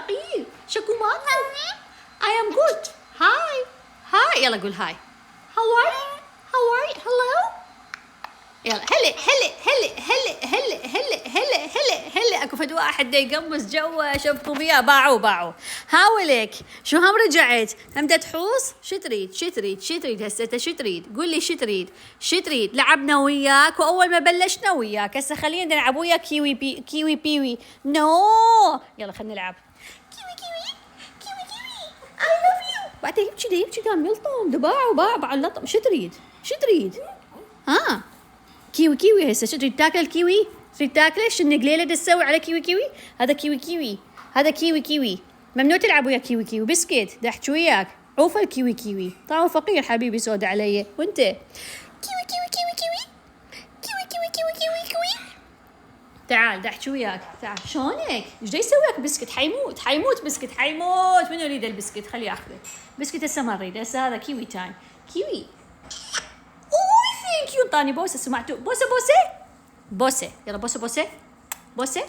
فقير شكو ماكو. I am good. هاي يلا قول هاي. How are you? Hello. يلا هلا اكو فد واحد دا يقمص جوا شبطوا بيها باعوا. هاولك شو هم رجعت هم تحوس. شو تريد هسه شو تريد؟ قول لي شو تريد؟ لعبنا وياك واول ما بلشنا وياك هسه خلينا نلعب وياك كيوي بيوي. نو يلا خلينا نلعب كيوي I love you. بعدين يبكي كان يلطم باع اللطم. شو تريد؟ ها كيوي هسه شو تريد تاكل الكيوي؟ تريد تاكله؟ شو النقليله تسوي على كيوي؟ هذا كيوي ممنوع تلعب ويا كيوي بسكت دا احكي وياك. عوف الكيوي طعمه فقير حبيبي سود علي. وانت كيوي تعال دا احكي وياك. تعال شلونك؟ ايش دا يسويك بسكت؟ حيموت بسكت حيموت. منو يريد البسكت؟ خليه ياخذه بسكت هسه ما نريد. هسه هذا كيوي تايم. ثانك يو. طاني بوسه سمعتوا؟ بوسه يلا بوسه